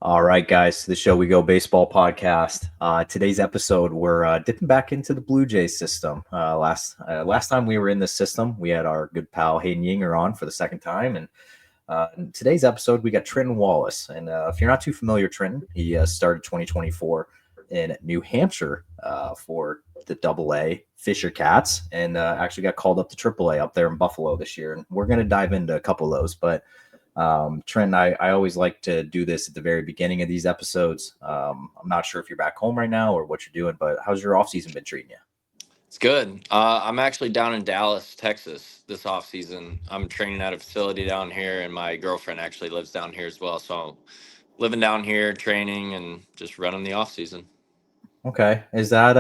All right, guys, to the Show We Go Baseball podcast. Today's episode, we're dipping back into the Blue Jays system. Last time we were in this system, we had our good pal Hayden Yinger on for the second time, and in today's episode, we got Trenton Wallace. And if you're not too familiar, Trenton, he started 2024 in New Hampshire for the Double-A Fisher Cats, and actually got called up to Triple-A up there in Buffalo this year. And we're going to dive into a couple of those, but Trent, I always like to do this at the very beginning of these episodes. I'm not sure if you're back home right now or what you're doing, but how's your off season been treating you? It's good. I'm actually down in Dallas, Texas this off season. I'm training at a facility down here, and my girlfriend actually lives down here as well. So I'm living down here, training, and just running the off season. Okay. Is that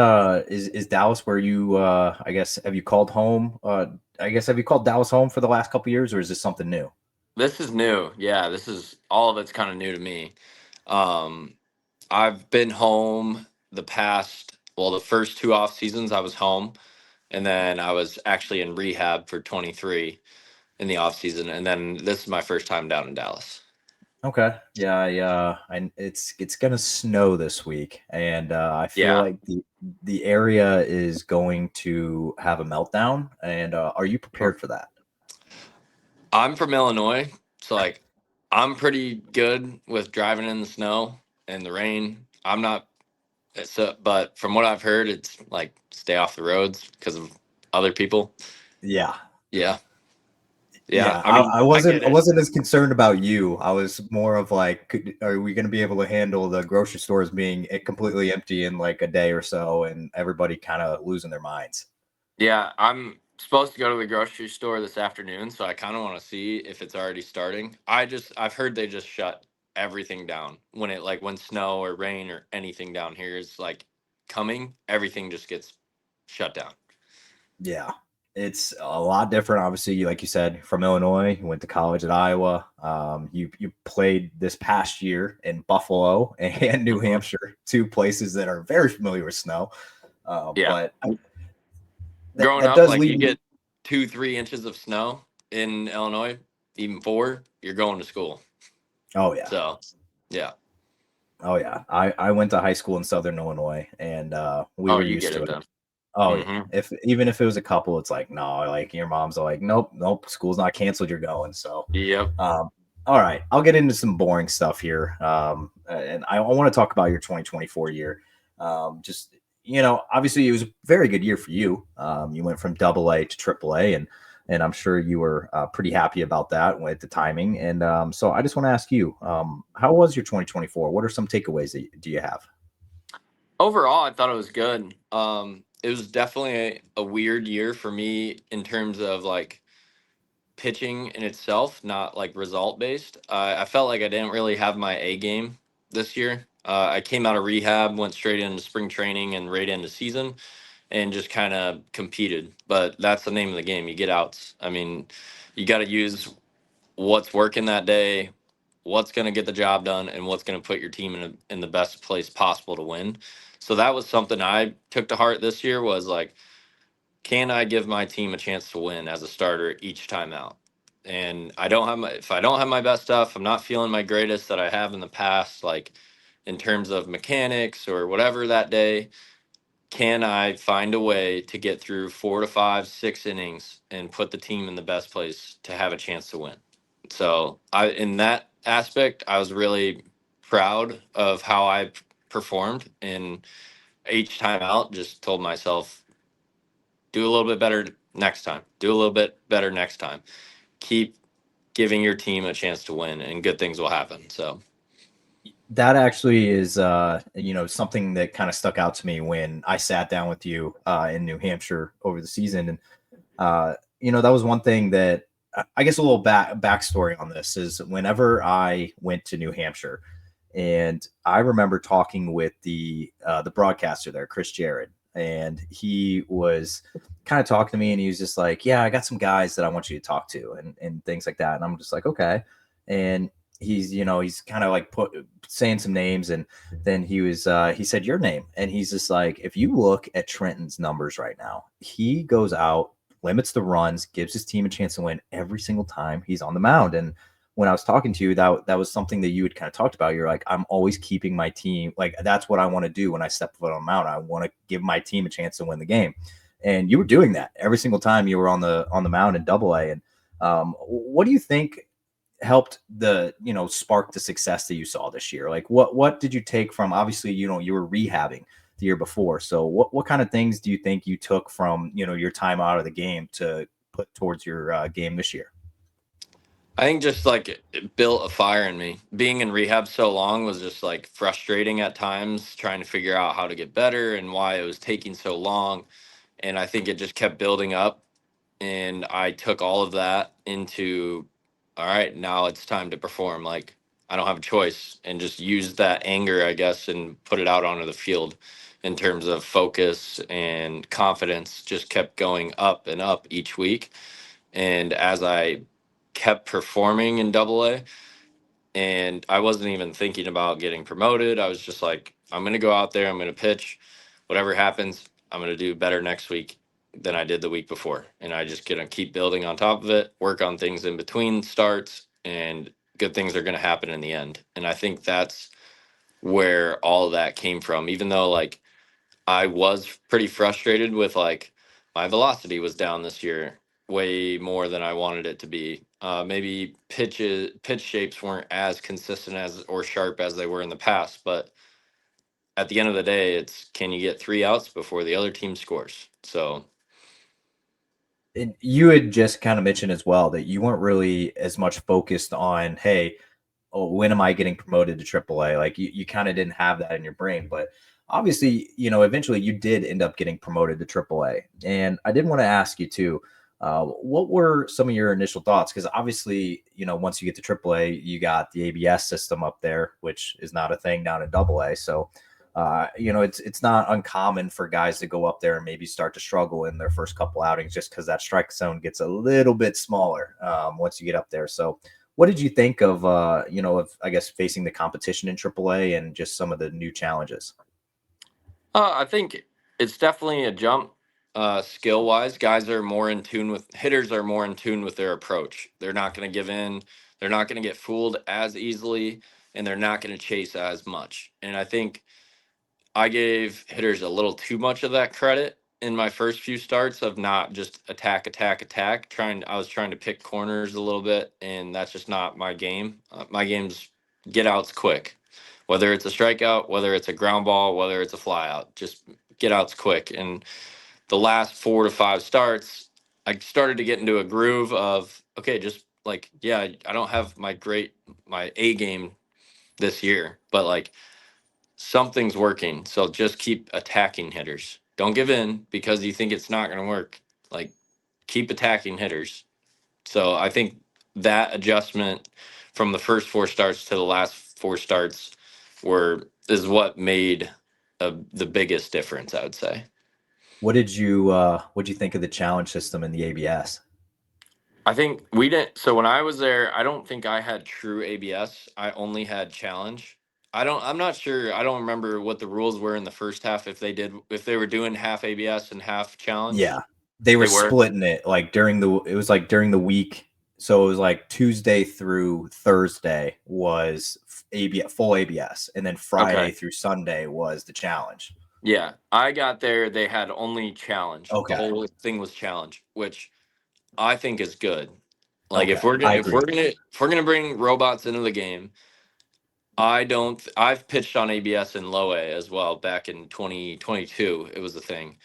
is Dallas where you I guess have you called home? Have you called Dallas home for the last couple of years, or is this something new? This is new. Yeah, this is all of it's kind of new to me. Um, I've been home the first two off seasons I was home, and then I was actually in rehab for 23 in the off season, and then this is my first time down in Dallas. Okay. Yeah, yeah. It's gonna snow this week, and I feel Yeah. like the area is going to have a meltdown. And are you prepared for that? I'm from Illinois, so I'm pretty good with driving in the snow and the rain. I'm not but from what I've heard, it's like stay off the roads because of other people. Yeah. Yeah. Yeah. Yeah, I mean, I I get wasn't I it. wasn't as concerned about you. I was more of like, are we going to be able to handle the grocery stores being completely empty in like a day or so, and everybody kind of losing their minds? Yeah, I'm supposed to go to the grocery store this afternoon, so I kind of want to see if it's already starting. I've heard they just shut everything down when snow or rain or anything down here is like coming, everything just gets shut down. Yeah, it's a lot different. Obviously, like you said, from Illinois, you went to college at Iowa. You played this past year in Buffalo and New Mhm. Hampshire, two places that are very familiar with snow. Yeah. But that Growing that up, does like lead you me. get 2, 3 inches of snow in Illinois, even 4, you're going to school. Oh yeah. So, yeah. Oh yeah, I went to high school in Southern Illinois, and we Oh, were you used get to it it. then. Oh yeah, Mm-hmm. even if it was a couple, it's like no, like your mom's like nope, school's not canceled, you're going. So, Yep. um, all right, I'll get into some boring stuff here, and I want to talk about your 2024 year. Just obviously it was a very good year for you. You went from Double-A to Triple-A, and I'm sure you were pretty happy about that with the timing. And so I just want to ask you, how was your 2024? What are some takeaways that do you have? Overall, I thought it was good. It was definitely a weird year for me in terms of like pitching in itself, not like result based. I felt like I didn't really have my A game this year. I came out of rehab, went straight into spring training and right into season, and just kind of competed. But that's the name of the game. You get outs. I mean, you got to use what's working that day, what's going to get the job done, and what's going to put your team in the best place possible to win. So that was something I took to heart this year was like, can I give my team a chance to win as a starter each time out? And if I don't have my best stuff, I'm not feeling my greatest that I have in the past, like in terms of mechanics or whatever that day, can I find a way to get through 4 to 5, 6 innings and put the team in the best place to have a chance to win? So in that aspect, I was really proud of how I performed. And each time out, just told myself, do a little bit better next time. Do a little bit better next time. Keep giving your team a chance to win, and good things will happen. So That actually is, something that kind of stuck out to me when I sat down with you in New Hampshire over the season, and that was one thing that I guess a little backstory on this is whenever I went to New Hampshire, and I remember talking with the broadcaster there, Chris Jared, and he was kind of talking to me, and he was just like, "Yeah, I got some guys that I want you to talk to," and things like that, and I'm just like, "Okay," and he's kind of like saying some names, and then he said your name, and he's just like, if you look at Trenton's numbers right now, he goes out, limits the runs, gives his team a chance to win every single time he's on the mound. And when I was talking to you, that was something that you had kind of talked about. You're like, I'm always keeping my team. Like that's what I want to do when I step foot on the mound. I want to give my team a chance to win the game, and you were doing that every single time you were on the mound in Double A. And what do you think helped the spark the success that you saw this year? Like what did you take from, obviously you were rehabbing the year before, so what kind of things do you think you took from your time out of the game to put towards your game this year? I think just like it built a fire in me. Being in rehab so long was just like frustrating at times, trying to figure out how to get better and why it was taking so long. And I think it just kept building up. And I took all of that into, all right, now it's time to perform. Like, I don't have a choice, and just use that anger, I guess, and put it out onto the field in terms of focus and confidence. Just kept going up and up each week. And as I kept performing in Double A, and I wasn't even thinking about getting promoted. I was just like, I'm going to go out there, I'm going to pitch. Whatever happens, I'm going to do better next week than I did the week before. And I just going to keep building on top of it, work on things in between starts, and good things are going to happen in the end. And I think that's where all of that came from. Even though, like, I was pretty frustrated with like my velocity was down this year way more than I wanted it to be. Maybe pitch shapes weren't as consistent as or sharp as they were in the past, but at the end of the day, it's can you get 3 outs before the other team scores? So And you had just kind of mentioned as well that you weren't really as much focused on, hey, oh, when am I getting promoted to AAA? Like you kind of didn't have that in your brain, but obviously, eventually you did end up getting promoted to AAA. And I did want to ask you too, what were some of your initial thoughts? Because obviously, once you get to AAA, you got the ABS system up there, which is not a thing down in AA. So, it's not uncommon for guys to go up there and maybe start to struggle in their first couple outings just because that strike zone gets a little bit smaller once you get up there. So, what did you think of of I guess facing the competition in AAA and just some of the new challenges? I think it's definitely a jump skill wise. Guys are more in tune with hitters are more in tune with their approach. They're not going to give in. They're not going to get fooled as easily, and they're not going to chase as much. And I think I gave hitters a little too much of that credit in my first few starts of not just attack, attack, attack. I was trying to pick corners a little bit, and that's just not my game. My game's get outs quick, whether it's a strikeout, whether it's a ground ball, whether it's a fly out, just get outs quick. And the last 4 to 5 starts, I started to get into a groove of, okay, just like, yeah, I don't have my A game this year, but like something's working. So just keep attacking hitters. Don't give in because you think it's not going to work. Like keep attacking hitters. So I think that adjustment from the first 4 starts to the last 4 starts is what made the biggest difference, I would say. What did you think of the challenge system in the ABS? I think we didn't. So when I was there, I don't think I had true ABS. I only had challenge. I'm not sure. I don't remember what the rules were in the first half. If they were doing half ABS and half Yeah, challenge, they were they were. splitting it like it was like during the week. So it was like Tuesday through Thursday was ABS, full ABS, and then Friday Okay. through Sunday was the challenge. Yeah. I got there. They had only challenge. The Okay. whole thing was challenge, which I think is good. Like Okay. I agree. if we're gonna bring robots into the game, I don't. I've pitched on ABS and low A as well back in 2022. It was a thing.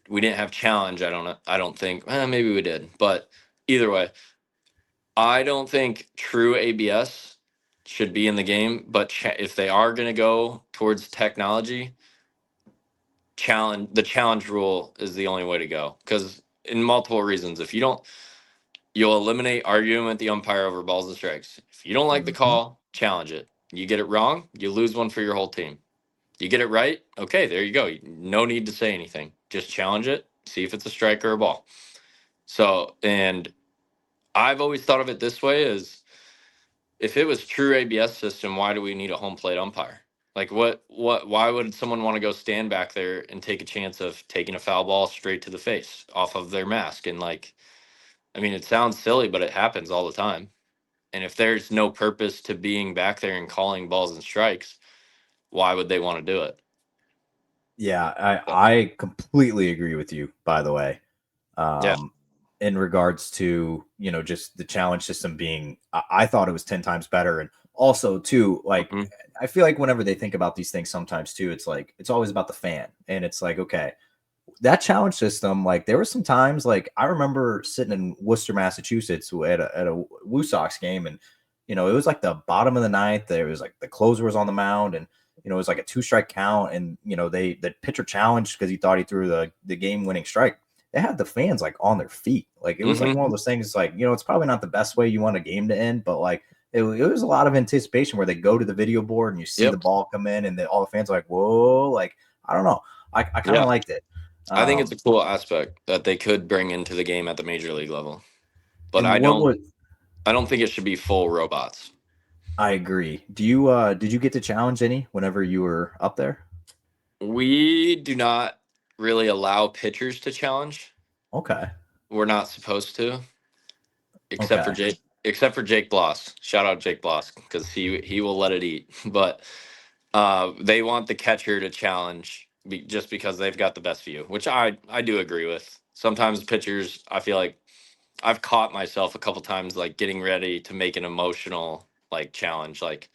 We didn't have challenge. I don't know. I don't think. Maybe we did, but either way, I don't think true ABS should be in the game. But if they are going to go towards technology, the challenge rule is the only way to go because in multiple reasons. If you don't, you'll eliminate arguing with the umpire over balls and strikes. If you don't like the Mhm. call, challenge it. You get it wrong, you lose one for your whole team. You get it right, okay, there you go. No need to say anything. Just challenge it, see if it's a strike or a ball. So, and I've always thought of it this way: is if it was true ABS system, why do we need a home plate umpire? Like why would someone want to go stand back there and take a chance of taking a foul ball straight to the face off of their mask? And like, I mean, it sounds silly, but it happens all the time. And if there's no purpose to being back there and calling balls and strikes, why would they want to do it? Yeah, So, I completely agree with you, by the way. yeah. Um, in regards to, just the challenge system being, I thought it was 10 times better. And also, too, like, Mhm. I feel like whenever they think about these things sometimes, too, it's like, it's always about the fan. And it's like, okay, that challenge system, like there were some times, like I remember sitting in Worcester, Massachusetts at a Woo Sox game, and it was like the bottom of the ninth. There was like the closer was on the mound, and it was like a two-strike count, and the pitcher challenged because he thought he threw the game-winning strike. They had the fans like on their feet, like it was like Mhm. one of those things. Like it's probably not the best way you want a game to end, but like it was a lot of anticipation where they go to the video board and you see the Yep. ball come in, and all the fans are like, "Whoa!" Like I don't know, I kind of Yeah. liked it. I think it's a Um, cool aspect that they could bring into the game at the major league level. But and what would I don't think it should be full robots. I agree. Did you get to challenge any whenever you were up there? We do not really allow pitchers to challenge. Okay. We're not supposed to, Okay. except for Jake Bloss. Shout out Jake Bloss because he will let it eat. But they want the catcher to challenge just because they've got the best view, which I do agree with. Sometimes pitchers, I feel like I've caught myself a couple times like getting ready to make an emotional like challenge. Like,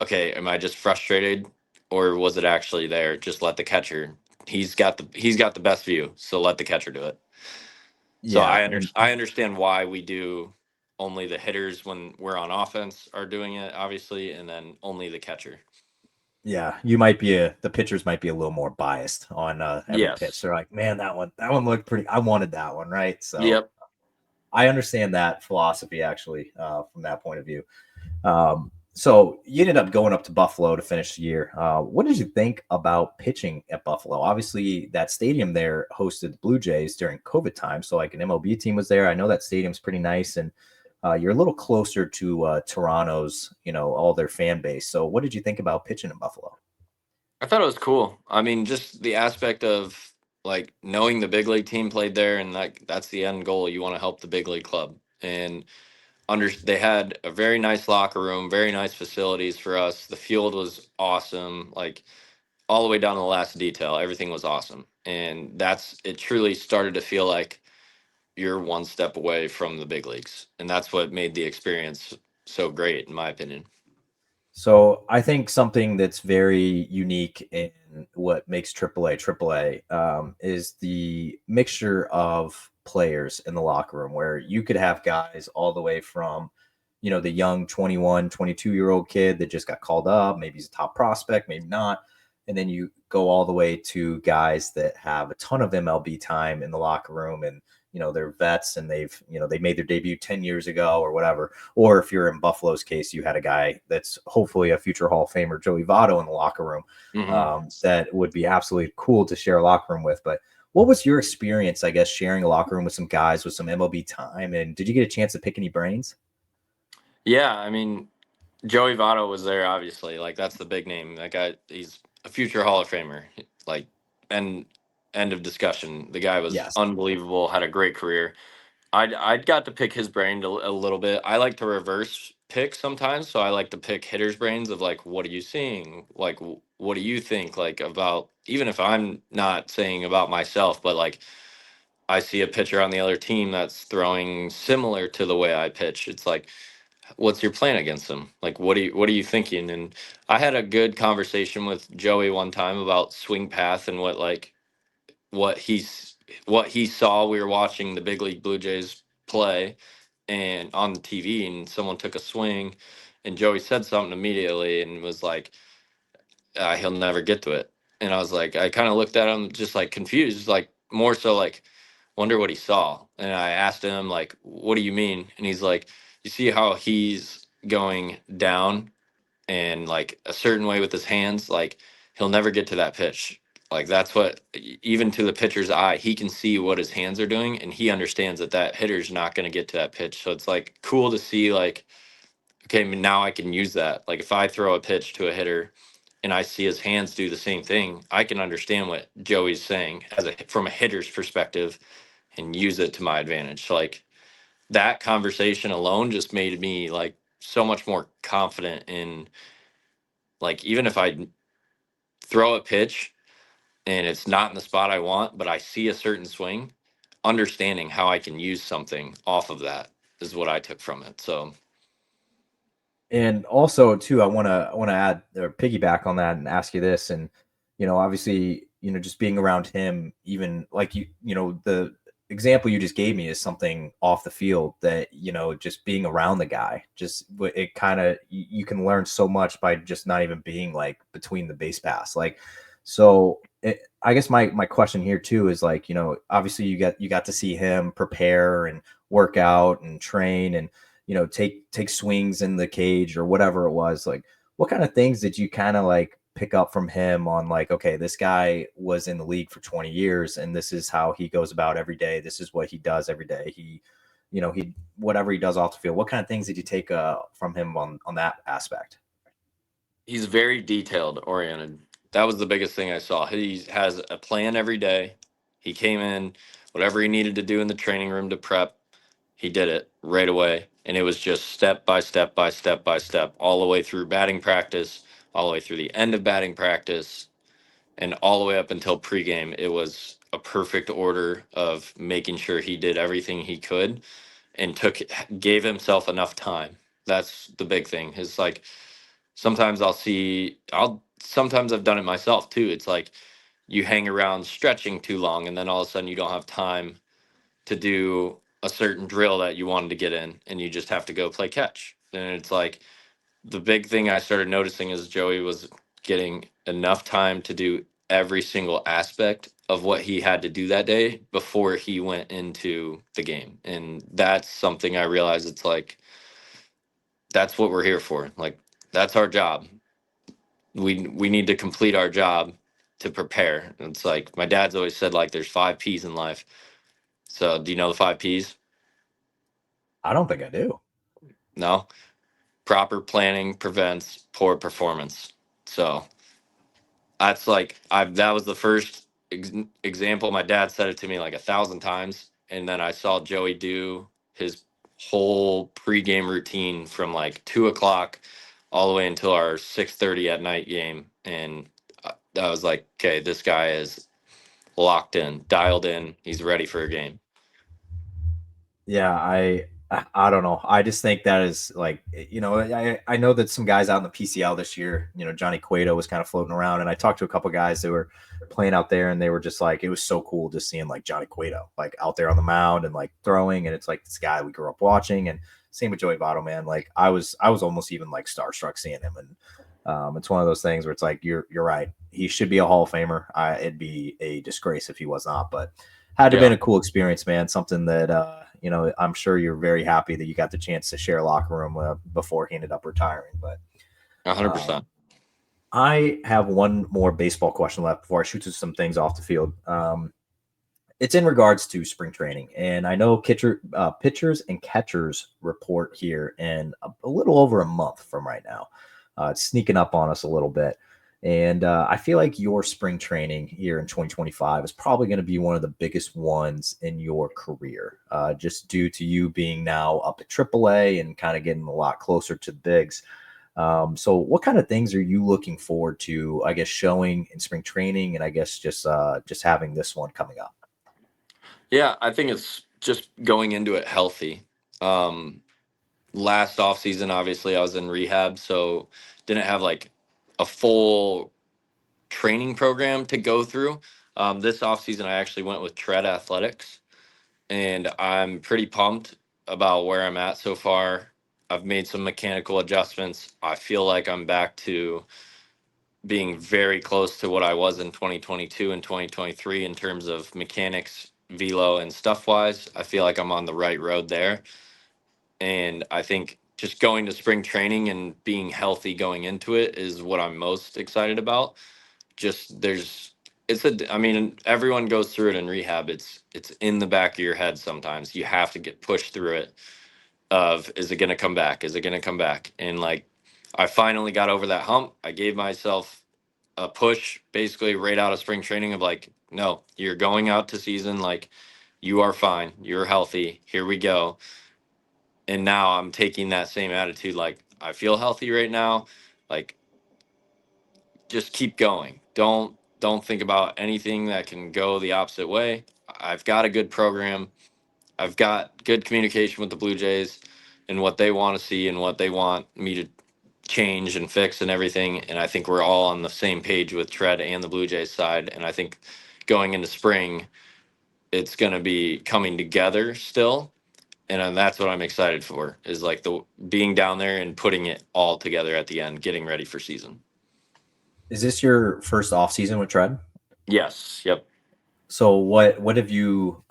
okay, am I just frustrated or was it actually there? Just let the catcher. He's got the best view, so let the catcher do it. So Yeah, and I understand why we do only the hitters when we're on offense are doing it, obviously, and then only the catcher. yeah, the pitchers might be a little more biased on every pitch. Yes. They're like, man, that one looked pretty. I wanted that one, right? So Yep. I understand that philosophy actually from that point of view. So you ended up going up to Buffalo to finish the year. What did you think about pitching at Buffalo? Obviously, that stadium there hosted the Blue Jays during COVID time, so like an MLB team was there. I know that stadium's pretty nice, and you're a little closer to Toronto's, all their fan base. So, what did you think about pitching in Buffalo? I thought it was cool. I mean, just the aspect of like knowing the big league team played there and like that's the end goal. You want to help the big league club. And they had a very nice locker room, very nice facilities for us. The field was awesome. Like all the way down to the last detail, everything was awesome. And it truly started to feel like you're one step away from the big leagues. And that's what made the experience so great, in my opinion. So I think something that's very unique in what makes AAA is the mixture of players in the locker room where you could have guys all the way from, the young 21, 22-year-old kid that just got called up. Maybe he's a top prospect, maybe not. And then you go all the way to guys that have a ton of MLB time in the locker room, and, they're vets and they made their debut 10 years ago or whatever. Or if you're in Buffalo's case, you had a guy that's hopefully a future Hall of Famer, Joey Votto, in the locker room, Hmm. that would be absolutely cool to share a locker room with. But what was your experience, I guess, sharing a locker room with some guys with some MLB time? And did you get a chance to pick any brains? Yeah, I mean, Joey Votto was there, obviously. Like that's the big name. That guy, he's a future Hall of Famer. Like, and end of discussion. The guy was Yes. unbelievable. Had a great career. I'd got to pick his brain a little bit. I like to reverse pick sometimes, so I like to pick hitters' brains of like, what are you seeing? Like, what do you think? Like about even if I'm not saying about myself, but like I see a pitcher on the other team that's throwing similar to the way I pitch. It's like what's your plan against them? Like, what are you thinking? And I had a good conversation with Joey one time about swing path and what he's what he saw. We were watching the big league Blue Jays play and on the TV, and someone took a swing, and Joey said something immediately and was like, "He'll never get to it." And I was like, I kind of looked at him just like confused, like more so like wonder what he saw. And I asked him like, "What do you mean?" And he's like, "You see how he's going down and like a certain way with his hands, like he'll never get to that pitch." Like that's what even to the pitcher's eye, he can see what his hands are doing and he understands that that hitter's not going to get to that pitch. So it's like cool to see like okay, now I can use that. Like if I throw a pitch to a hitter and I see his hands do the same thing, I can understand what Joey's saying from a hitter's perspective and use it to my advantage. So like that conversation alone just made me like so much more confident in, like, even if I throw a pitch and it's not in the spot I want, but I see a certain swing, understanding how I can use something off of that is what I took from it. So And also too, I want to add or piggyback on that and ask you this. And obviously, just being around him, even like the example you just gave me is something off the field that just being around the guy, just it kind of you can learn so much by just not even being like between the base pass, like so. I guess my question here too is like obviously you got to see him prepare and work out and train and take swings in the cage or whatever it was. Like, what kind of things did you kind of like pick up from him on like, okay, this guy was in the league for 20 years and this is how he goes about every day. This is what he does every day. He whatever he does off the field. What kind of things did you take from him on that aspect? he's very detailed oriented. That was the biggest thing I saw. He has a plan every day. He came in, whatever he needed to do in the training room to prep, he did it right away. And it was just step by step by step by step, all the way through batting practice, all the way through the end of batting practice, and all the way up until pregame. It was a perfect order of making sure he did everything he could and gave himself enough time. That's the big thing. Is like sometimes sometimes I've done it myself too. It's like you hang around stretching too long and then all of a sudden you don't have time to do a certain drill that you wanted to get in and you just have to go play catch. And it's like the big thing I started noticing is Joey was getting enough time to do every single aspect of what he had to do that day before he went into the game. And that's something I realized, it's like that's what we're here for. Like that's our job. We need to complete our job to prepare. It's like my dad's always said, like there's 5 P's in life. So do you know the 5 P's? I don't think I do. No. Proper planning prevents poor performance. So that's like that was the first example. My dad said it to me like 1,000 times, and then I saw Joey do his whole pregame routine from like 2 o'clock all the way until our 6:30 at night game, and I was like, okay, this guy is locked in, dialed in. He's ready for a game. Yeah, I don't know. I just think that is like I know that some guys out in the PCL this year, Johnny Cueto was kind of floating around, and I talked to a couple guys that were playing out there, and they were just like, it was so cool just seeing like Johnny Cueto like out there on the mound and like throwing, and it's like this guy we grew up watching, and same with Joey Votto, man. Like I was almost even like starstruck seeing him, and it's one of those things where it's like you're right. He should be a Hall of Famer. It'd be a disgrace if he was not, but had to have been Yeah, a cool experience, man. Something that I'm sure you're very happy that you got the chance to share a locker room before he ended up retiring. But 100%. um, I have one more baseball question left before I shoot to some things off the field. It's in regards to spring training, and I know pitchers and catchers report here in a little over a month from right now. It's sneaking up on us a little bit. And I feel like your spring training here in 2025 is probably going to be one of the biggest ones in your career, just due to you being now up at AAA and kind of getting a lot closer to the bigs. So, what kind of things are you looking forward to, I guess, showing in spring training, and I guess just having this one coming up? Yeah, I think it's just going into it healthy. Um, Last off season, obviously, I was in rehab, so didn't have like a full training program to go through. This off season, I actually went with Tread Athletics, and I'm pretty pumped about where I'm at so far. I've made some mechanical adjustments. I feel like I'm back to being very close to what I was in 2022 and 2023 in terms of mechanics, velo, and stuff wise. I feel like I'm on the right road there. And I think just going to spring training and being healthy going into it is what I'm most excited about. Just I mean, everyone goes through it in rehab. It's in the back of your head sometimes. You have to get pushed through it of, is it going to come back? Is it going to come back? And like I finally got over that hump. I gave myself a push basically right out of spring training of like, no, you're going out to season, like you are fine. You're healthy. Here we go. And now I'm taking that same attitude. Like, I feel healthy right now. Like, just keep going. Don't think about anything that can go the opposite way. I've got a good program. I've got good communication with the Blue Jays and what they want to see and what they want me to change and fix and everything. And I think we're all on the same page with Tread and the Blue Jays side. And I think going into spring, it's going to be coming together still. And that's what I'm excited for, is like the being down there and putting it all together at the end, getting ready for season. Is this your first off season with Tread? Yes. Yep. So what have you?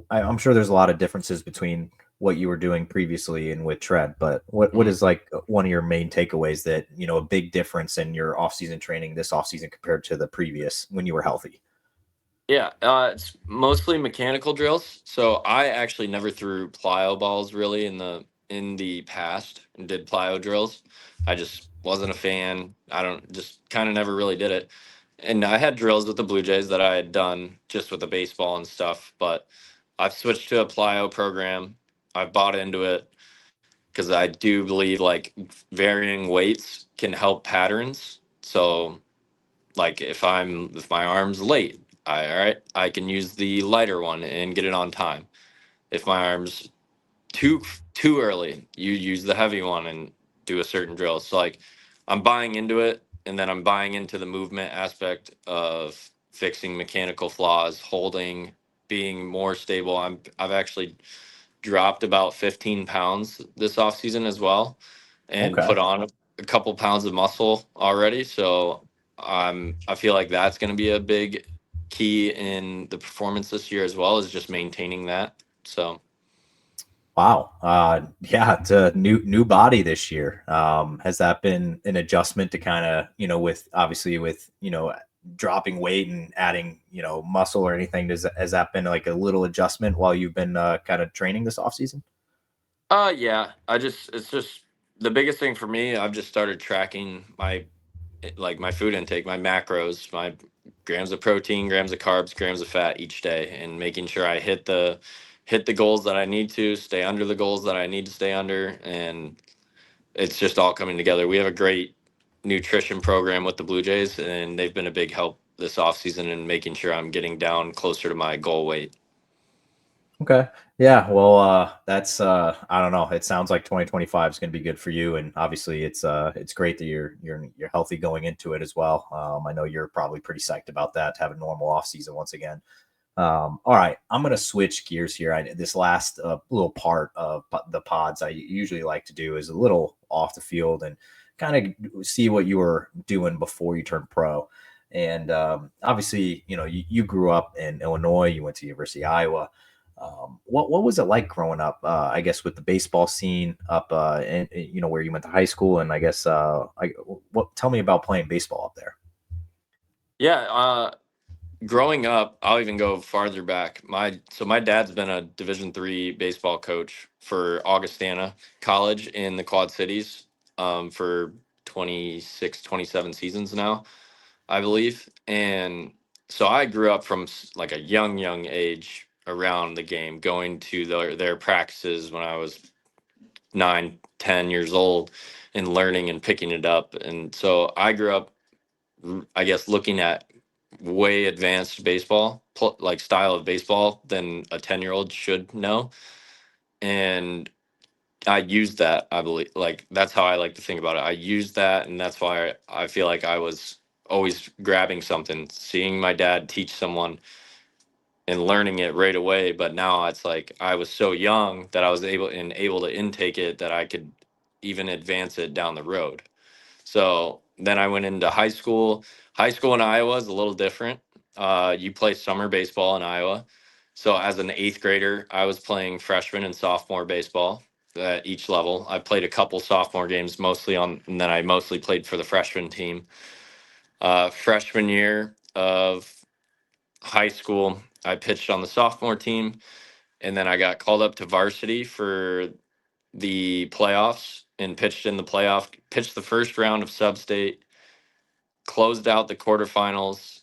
I'm sure there's a lot of differences between what you were doing previously and with Tread, but what Mhm. is like one of your main takeaways that a big difference in your off season training this off season compared to the previous when you were healthy? Yeah, it's mostly mechanical drills. So I actually never threw plyo balls really in the past and did plyo drills. I just wasn't a fan. I don't just kind of never really did it. And I had drills with the Blue Jays that I had done just with the baseball and stuff, but I've switched to a plyo program. I've bought into it because I do believe like varying weights can help patterns. So like if my arm's late, all right, I can use the lighter one and get it on time. If my arm's too too early, you use the heavy one and do a certain drill. So like I'm buying into it, and then I'm buying into the movement aspect of fixing mechanical flaws, holding, being more stable. I've actually dropped about 15 pounds this off season as well, and Okay. put on a couple pounds of muscle already. So I feel like that's going to be a big key in the performance this year as well, as just maintaining that. So Wow. Yeah, it's a new body this year. Has that been an adjustment to kind of, with obviously with, dropping weight and adding, muscle or anything? Has that been like a little adjustment while you've been kind of training this off season? yeah, it's just the biggest thing for me. I've just started tracking my food intake, my macros, my grams of protein, grams of carbs, grams of fat each day, and making sure I hit the goals that I need to, stay under the goals that I need to stay under, and it's just all coming together. We have a great nutrition program with the Blue Jays, and they've been a big help this offseason in making sure I'm getting down closer to my goal weight. Okay. Yeah. Well, that's I don't know. It sounds like 2025 is going to be good for you, and obviously it's great that you're healthy going into it as well. I know you're probably pretty psyched about that to have a normal off season once again. All right, I'm going to switch gears here. This last little part of the pods I usually like to do is a little off the field and kind of see what you were doing before you turned pro. And obviously, you grew up in Illinois. You went to University of Iowa. What was it like growing up? I guess with the baseball scene up, and where you went to high school, and I guess what? Tell me about playing baseball up there. Yeah, growing up, I'll even go farther back. My dad's been a Division III baseball coach for Augustana College in the Quad Cities for 26, 27 seasons now, I believe. And so I grew up from like a young age around the game, going to their practices when I was 9, 10 years old, and learning and picking it up. And so I grew up, I guess, looking at way advanced baseball, like style of baseball than a 10-year-old should know. And I used that, I believe, like that's how I like to think about it. I used that, and that's why I feel like I was always grabbing something, seeing my dad teach someone and learning it right away. But now it's like I was so young that I was able to intake it, that I could even advance it down the road. So then I went into high school. High school in Iowa is a little different. You play summer baseball in Iowa. So as an eighth grader, I was playing freshman and sophomore baseball at each level. I played a couple sophomore games, and then I mostly played for the freshman team. Freshman year of high school, I pitched on the sophomore team, and then I got called up to varsity for the playoffs and pitched in the playoff, pitched the first round of sub-state, closed out the quarterfinals,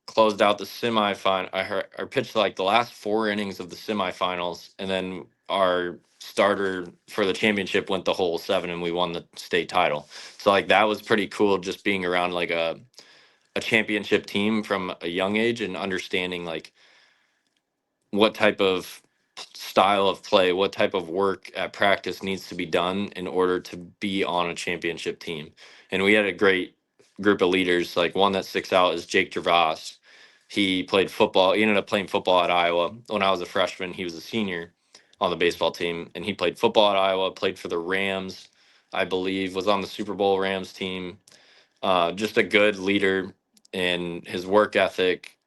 closed out the semifinal. I pitched like the last 4 innings of the semifinals, and then our starter for the championship went the whole 7 and we won the state title. So like that was pretty cool, just being around like a championship team from a young age and understanding like what type of style of play, what type of work at practice needs to be done in order to be on a championship team. And we had a great group of leaders. Like one that sticks out is Jake Gervais. He played football. He ended up playing football at Iowa. When I was a freshman, he was a senior on the baseball team, and he played football at Iowa, played for the Rams, I believe, was on the Super Bowl Rams team. Just a good leader in his work ethic,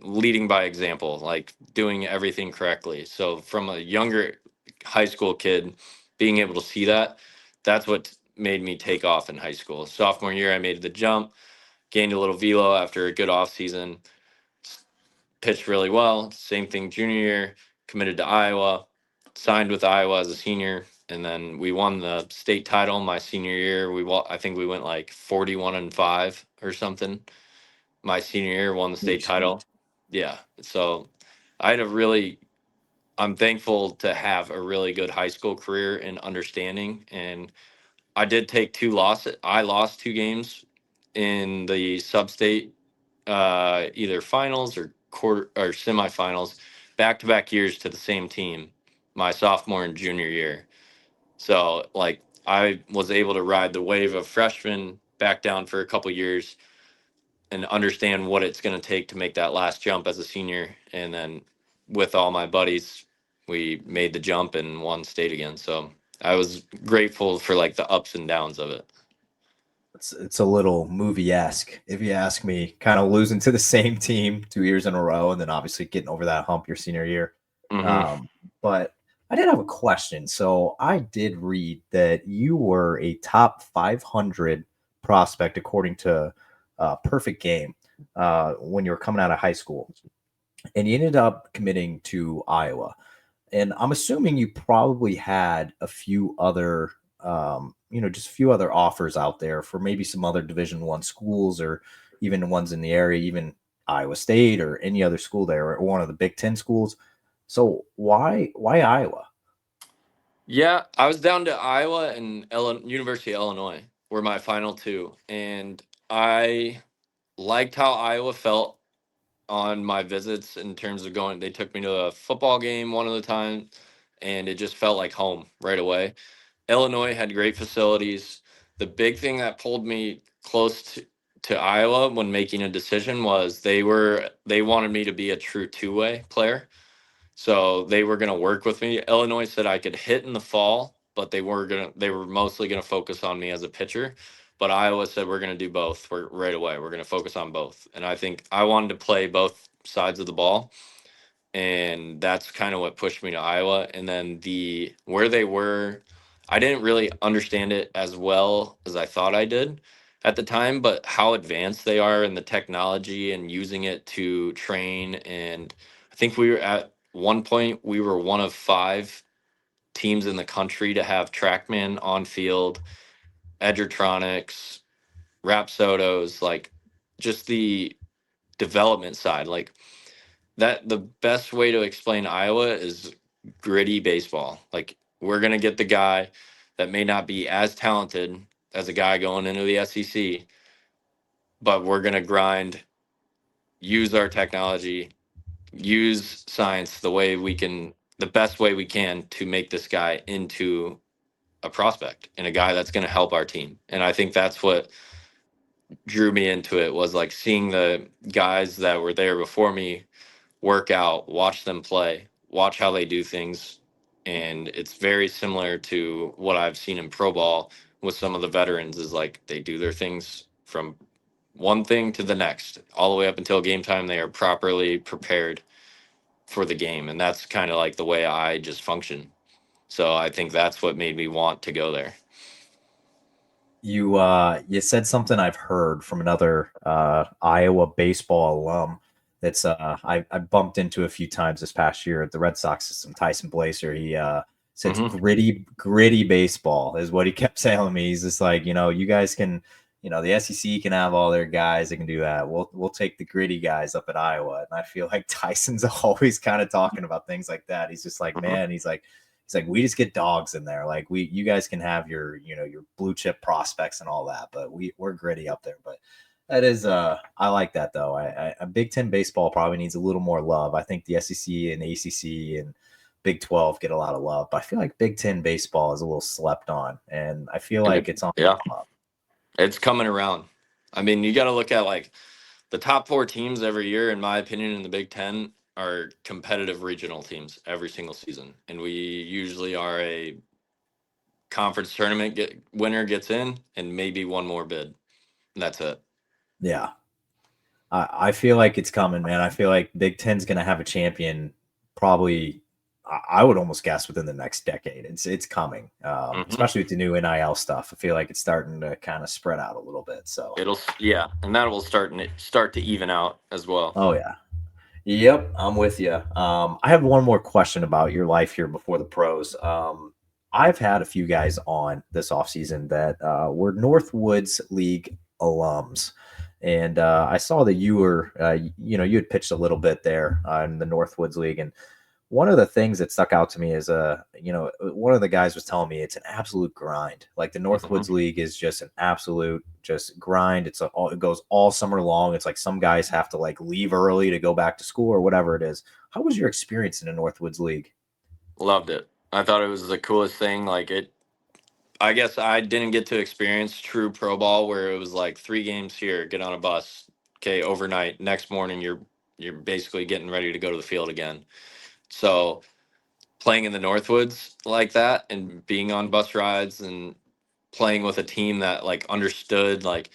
leading by example, like doing everything correctly. So from a younger high school kid, being able to see that, that's what made me take off in high school. Sophomore year, I made the jump, gained a little velo after a good off season, pitched really well. Same thing junior year, committed to Iowa, signed with Iowa as a senior, and then we won the state title my senior year. I think we went like 41-5 or something. My senior year, won the state Huge. title. Yeah. So I had a really, I'm thankful to have a really good high school career in understanding. And I did take 2 losses. I lost 2 games in the sub-state, either finals or quarter or semifinals, back-to-back years to the same team, my sophomore and junior year. So like I was able to ride the wave of freshmen back down for a couple years and understand what it's going to take to make that last jump as a senior. And then with all my buddies, we made the jump and won state again. So I was grateful for like the ups and downs of it. It's a little movie-esque, if you ask me, kind of losing to the same team 2 years in a row, and then obviously getting over that hump your senior year. Hmm. But I did have a question. So I did read that you were a top 500 prospect according to Perfect Game when you were coming out of high school, and you ended up committing to Iowa. And I'm assuming you probably had a few other, just a few other offers out there for maybe some other Division 1 schools, or even ones in the area, even Iowa State or any other school there, or one of the Big Ten schools. So why Iowa? Yeah, I was down to Iowa and University of Illinois were my final 2. And I liked how Iowa felt on my visits in terms of going. They took me to a football game one of the time, and it just felt like home right away. Illinois had great facilities. The big thing that pulled me close to Iowa when making a decision was they wanted me to be a true two-way player. So they were going to work with me. Illinois said I could hit in the fall, but they were mostly going to focus on me as a pitcher. But Iowa said we're going to do both. We're right away. We're going to focus on both. And I think I wanted to play both sides of the ball, and that's kind of what pushed me to Iowa. And then the where they were, I didn't really understand it as well as I thought I did at the time, but how advanced they are in the technology and using it to train. And I think we were at one point we were one of 5 teams in the country to have TrackMan on field, Edgertronics, Rapsodos, like just the development side, like that the best way to explain Iowa is gritty baseball. Like we're gonna get the guy that may not be as talented as a guy going into the SEC, but we're gonna grind, use our technology, use science the best way we can to make this guy into a prospect and a guy that's going to help our team. And I think that's what drew me into it, was like seeing the guys that were there before me work out, watch them play, watch how they do things. And it's very similar to what I've seen in pro ball with some of the veterans, is like they do their things from one thing to the next, all the way up until game time. They are properly prepared for the game. And that's kind of like the way I just function. So I think that's what made me want to go there. You said something I've heard from another Iowa baseball alum that's I bumped into a few times this past year at the Red Sox system, Tyson Blazer. He said Hmm. gritty baseball is what he kept telling me. He's just like, you guys can, the SEC can have all their guys that can do that. We'll take the gritty guys up at Iowa. And I feel like Tyson's always kind of talking about things like that. He's just like, Hmm. man, he's like, He's like, we just get dogs in there. Like you guys can have your, your blue chip prospects and all that, but we're gritty up there. But that is, I like that though. A Big Ten baseball probably needs a little more love. I think the SEC and ACC and Big 12 get a lot of love, but I feel like Big Ten baseball is a little slept on, and I feel And like it's on the yeah, come up. it's coming around. I mean, you got to look at like the top four teams every year, in my opinion, in the Big Ten are competitive regional teams every single season, and we usually are a conference tournament winner gets in, and maybe one more bid. And that's it. Yeah, I feel like it's coming, man. I feel like Big Ten's going to have a champion probably. I would almost guess within the next decade. It's coming, Hmm. especially with the new NIL stuff. I feel like it's starting to kind of spread out a little bit. So, Yeah, and that will start to even out as well. oh yeah, yep, I'm with you. I have one more question about your life here before the pros. I've had a few guys on this offseason that were Northwoods League alums. And I saw that you were, you had pitched a little bit there in the Northwoods League. And one of the things that stuck out to me is, one of the guys was telling me it's an absolute grind. Like the Hmm. Northwoods League is just an absolute just grind. It goes all summer long. It's like some guys have to like leave early to go back to school or whatever it is. How was your experience in the Northwoods League? Loved it. I thought it was the coolest thing. Like it, I guess I didn't get to experience true pro ball where it was like 3 games here, get on a bus, okay, overnight. Next morning, you're basically getting ready to go to the field again. So playing in the Northwoods like that and being on bus rides and playing with a team that like understood like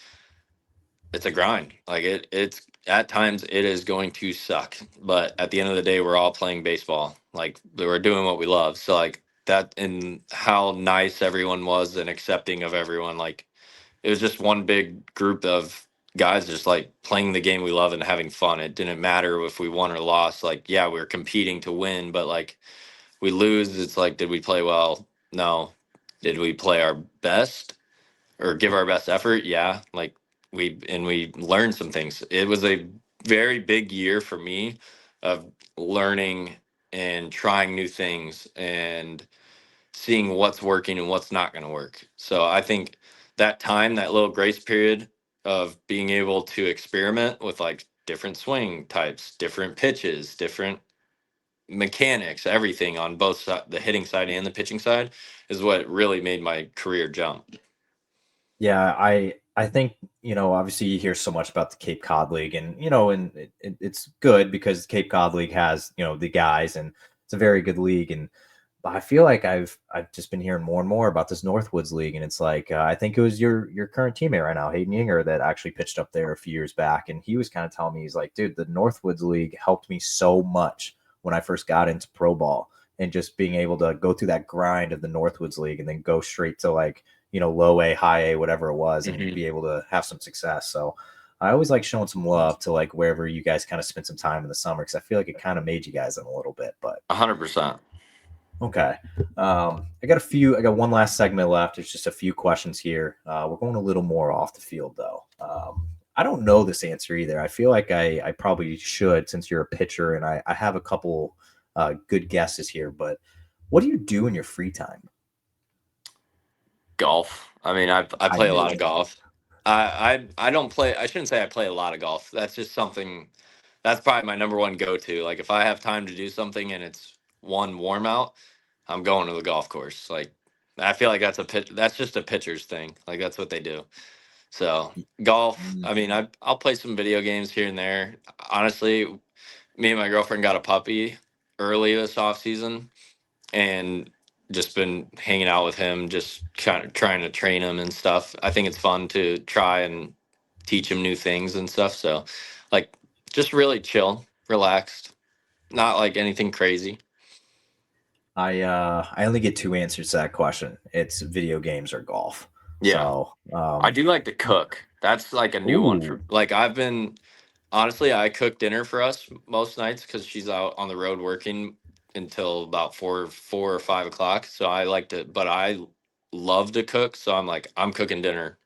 it's a grind. Like it's at times it is going to suck, but at the end of the day, we're all playing baseball. Like we're doing what we love. So like that and how nice everyone was and accepting of everyone. Like it was just one big group of guys just like playing the game we love and having fun. It didn't matter if we won or lost. Like yeah, we were competing to win, but like we lose, it's like did we play well? No. Did we play our best? Or give our best effort. Yeah, like we learned some things. It was a very big year for me of learning and trying new things and seeing what's working and what's not going to work. So I think that time, that little grace period of being able to experiment with like different swing types, different pitches, different mechanics, everything on both the hitting side and the pitching side is what really made my career jump. Yeah, I think, obviously you hear so much about the Cape Cod League, and and it's good because the Cape Cod League has, the guys, and it's a very good league. And but I feel like I've just been hearing more and more about this Northwoods League, and it's like I think it was your current teammate right now, Hayden Yinger, that actually pitched up there a few years back, and he was kind of telling me, he's like, dude, the Northwoods League helped me so much when I first got into pro ball, and just being able to go through that grind of the Northwoods League and then go straight to like low A, high A, whatever it was, and Hmm. be able to have some success. So I always like showing some love to like wherever you guys kind of spend some time in the summer, because I feel like it kind of made you guys in a little bit. But 100%. okay, I got one last segment left. There's just a few questions here. We're going a little more off the field though. I don't know this answer either. I feel like I probably should, since you're a pitcher, and I have a couple good guesses here. But what do you do in your free time? Golf. I mean, I I play a knew lot of it. golf. I don't play. I shouldn't say I play a lot of golf. That's just something. That's probably my number one go to. Like if I have time to do something and it's one warm out, I'm going to the golf course. Like I feel like that's a pitch. That's just a pitcher's thing. Like that's what they do. So golf. Mm. I mean, I'll play some video games here and there. Honestly, me and my girlfriend got a puppy early this off season and just been hanging out with him, just kind of trying to train him and stuff. I think it's fun to try and teach him new things and stuff. So, like, just really chill, relaxed, not like anything crazy. I only get two answers to that question. It's video games or golf. Yeah, So, I do like to cook. That's like a new one ooh, for like I've been honestly, I cook dinner for us most nights because she's out on the road working until about 4 or 5 o'clock. So I like to, but I love to cook. So I'm like, I'm cooking dinner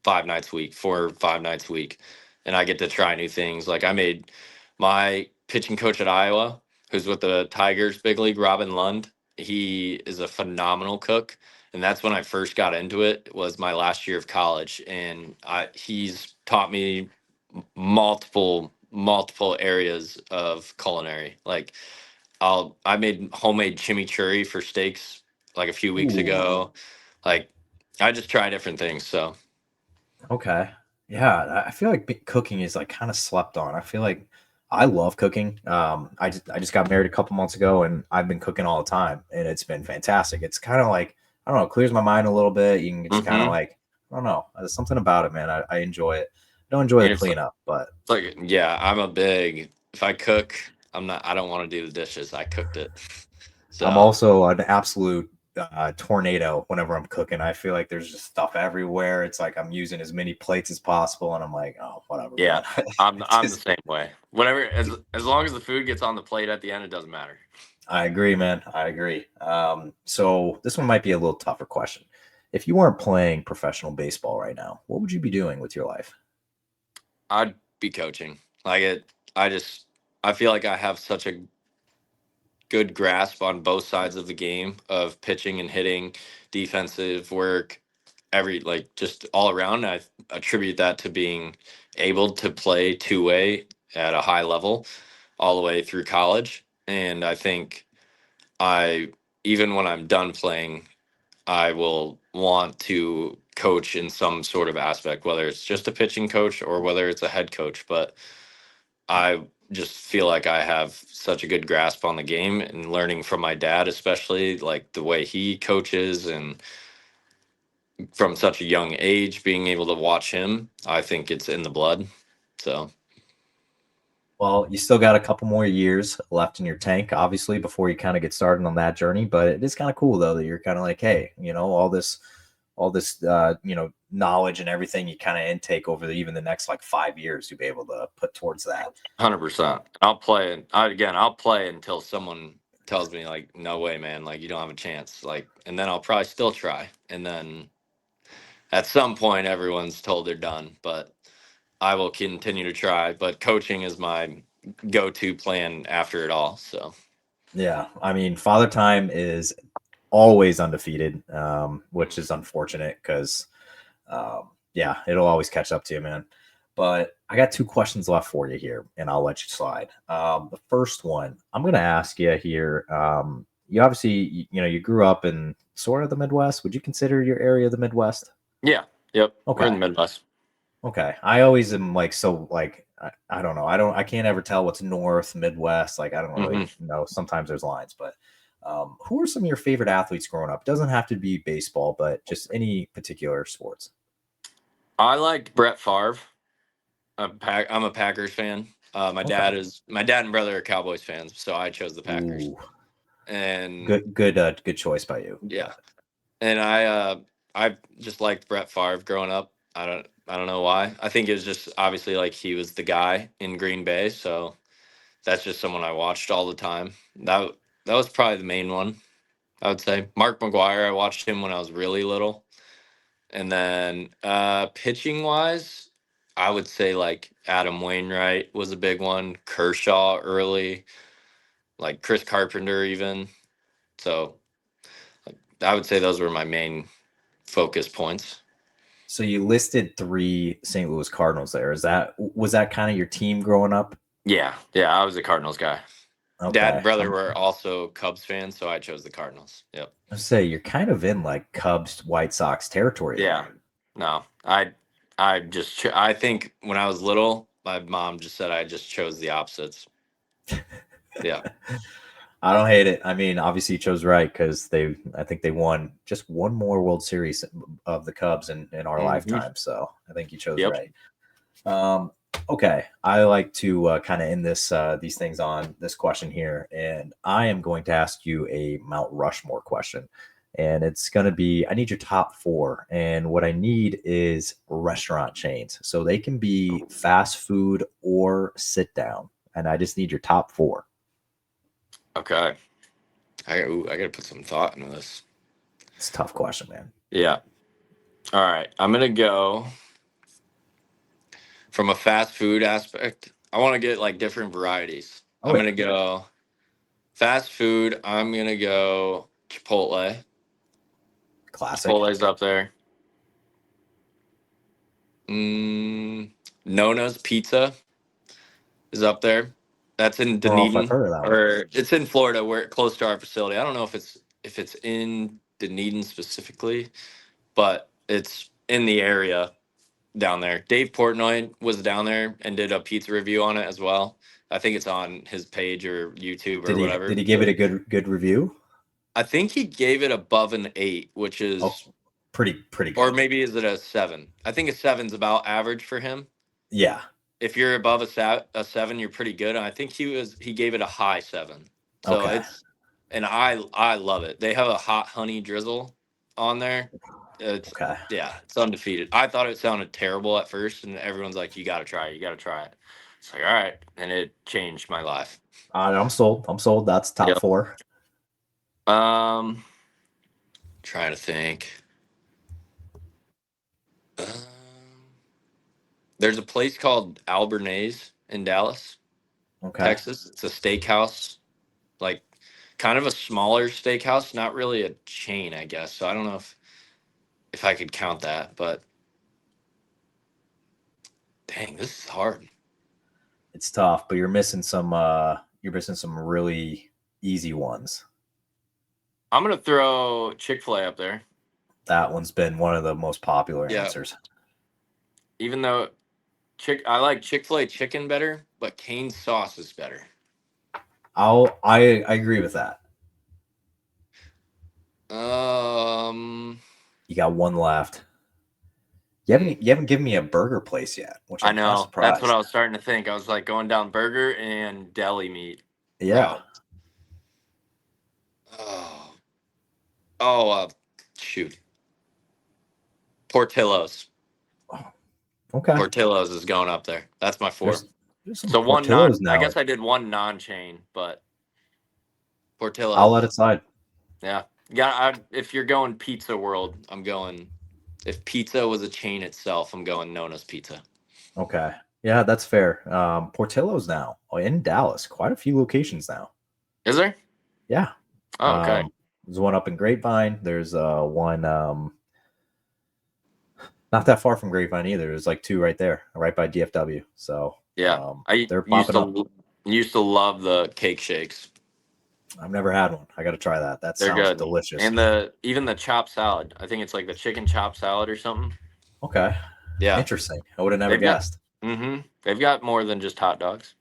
5 nights a week, 4 or 5 nights a week, and I get to try new things. Like I made my pitching coach at Iowa, who's with the Tigers big league, Robin Lund. he is a phenomenal cook, and that's when I first got into it. Was my last year of college, and he's taught me multiple areas of culinary. Like I made homemade chimichurri for steaks like a few weeks Ooh. ago. Like I just try different things. So Okay. Yeah, I feel like cooking is like kind of slept on. I feel like I love cooking. I just got married a couple months ago, and I've been cooking all the time, and it's been fantastic. It's kind of like I don't know, clears my mind a little bit. You can just kind of hmm like I don't know, there's something about it, man. I enjoy it. I don't enjoy the and cleanup, but it's like yeah, I'm a big. If I cook, I'm not. I don't want to do the dishes. I cooked it. I'm So also an absolute tornado whenever I'm cooking. I feel like there's just stuff everywhere. It's like I'm using as many plates as possible, and I'm like, oh, whatever, yeah, man. I'm the Just same way. Whatever, as long as the food gets on the plate at the end, it doesn't matter. I agree, man. I agree. So this one might be a little tougher question. If you weren't playing professional baseball right now, what would you be doing with your life? I'd be coaching. Like it. I just. I feel like I have such a good grasp on both sides of the game of pitching and hitting, defensive work, every like just all around. I attribute that to being able to play two-way at a high level all the way through college. And I think I even when I'm done playing, I will want to coach in some sort of aspect, whether it's just a pitching coach or whether it's a head coach. But I just feel like I have such a good grasp on the game and learning from my dad, especially like the way he coaches and from such a young age, being able to watch him, I think it's in the blood. So, Well, you still got a couple more years left in your tank, obviously, before you kind of get started on that journey. But it is kind of cool though that you're kind of like, hey, all this knowledge and everything you kind of intake over even the next like 5 years, you'll be able to put towards that. 100%. I'll play. I'll play until someone tells me, like, no way, man, like, you don't have a chance. Like, and then I'll probably still try. And then at some point, everyone's told they're done. But I will continue to try. But coaching is my go to plan after it all. So, Yeah, I mean, Father Time is always undefeated, which is unfortunate because, yeah, it'll always catch up to you, man. But I got two questions left for you here, and I'll let you slide. The first one I'm going to ask you here. You obviously, you grew up in sort of the Midwest. Would you consider your area the Midwest? yeah. Yep. We're in Okay. the Midwest. Okay. I always am like, so like, I don't know. I can't ever tell what's North, Midwest. Like, I don't hmm really know. Sometimes there's lines, but who are some of your favorite athletes growing up? It doesn't have to be baseball, but just any particular sports. I liked Brett Favre. I'm a Packers fan. Okay. My dad and brother are Cowboys fans, so I chose the Packers. Ooh, And good choice by you. yeah, and I just liked Brett Favre growing up. I don't know why. I think it was just obviously like he was the guy in Green Bay, so that's just someone I watched all the time. That was probably the main one. I would say Mark McGuire. I watched him when I was really little, and then pitching wise, I would say like Adam Wainwright was a big one. Kershaw early, like Chris Carpenter even. So I would say those were my main focus points. So you listed three St. Louis Cardinals there. Was that kind of your team growing up? Yeah, yeah, I was a Cardinals guy. Dad and Okay. brother were also Cubs fans, so I chose the Cardinals. Yep. I say you're kind of in like Cubs, White Sox territory Yeah. there. No, I think when I was little, my mom just said I just chose the opposites. Yeah. I don't hate it. I mean, obviously you chose right because I think they won just one more World Series of the Cubs in our hmm lifetime. So I think you chose Yep. right. Um, okay, I like to kind of end these things on this question here, and I am going to ask you a Mount Rushmore question, and it's going to be I need your top four, and what I need is restaurant chains, so they can be fast food or sit down, and I just need your top four. Okay. I gotta put some thought into this. It's a tough question, man. Yeah. All right. I'm gonna go from a fast food aspect. I want to get like different varieties. Oh I'm yeah, gonna go fast food. I'm gonna go. Chipotle. Classic. Chipotle's up there. Nona's Pizza is up there. That's in I don't know if I've Dunedin, heard of that one. or it's in Florida, where close to our facility. I don't know if it's in Dunedin specifically, but it's in the area down there. Dave Portnoy was down there and did a pizza review on it as well. I think it's on his page or YouTube Did or he whatever. did he give it a good review? I think he gave it above an 8, which Oh, is, pretty or good. maybe is it a 7? I think a 7's about average for him. Yeah. If you're above a 7, you're pretty good. And I think he gave it a high 7. So Okay. it's, and I love it. They have a hot honey drizzle on there. It's, Okay. yeah, it's undefeated. I thought it sounded terrible at first, and everyone's like, "You got to try it. You got to try it." It's like, all right, and it changed my life. I'm sold. I'm sold. That's top Yep. 4. Trying to think. Um, there's a place called Albernays in Dallas, Okay. Texas. It's a steakhouse, like kind of a smaller steakhouse, not really a chain, I guess. So I don't know if I could count that, but dang, this is hard. It's tough, but you're missing some really easy ones. I'm gonna throw Chick-fil-A up there. That one's been one of the most popular Yeah. answers. Even though I like Chick-fil-A chicken better, but Cane's sauce is better. I agree with that. You got one left. You haven't given me a burger place yet, which I I'm kind of know. That's what surprised. I was starting to think. I was like going down burger and deli meat Yeah. route. Oh, shoot. Portillo's. Okay. Portillo's is going up there. That's my 4. There's some So Portillo's I now. guess I did one non-chain, but Portillo's. I'll let it slide. Yeah. Yeah. If you're going pizza world, I'm going. If pizza was a chain itself, I'm going Nona's Pizza. Okay. Yeah, that's fair. Portillo's now in Dallas. Quite a few locations now. Is there? Yeah. Oh, okay. There's one up in Grapevine. There's one not that far from Grapevine either. There's like 2 right there, right by DFW. So Yeah, I they're popping up. used to love the cake shakes. I've never had one. I got to try that. That They're sounds good, delicious. and even the chopped salad. I think it's like the chicken chopped salad or something. Okay. Yeah, Interesting. I would have never guessed. They've got more than just hot dogs.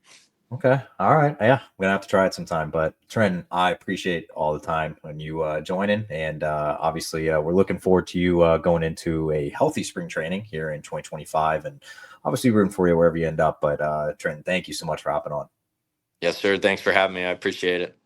Okay. All right. Yeah. I'm going to have to try it sometime. But Trenton, I appreciate all the time when you joining. And obviously, we're looking forward to you going into a healthy spring training here in 2025. And obviously, rooting for you wherever you end up. But Trenton, thank you so much for hopping on. Yes, sir. Thanks for having me. I appreciate it.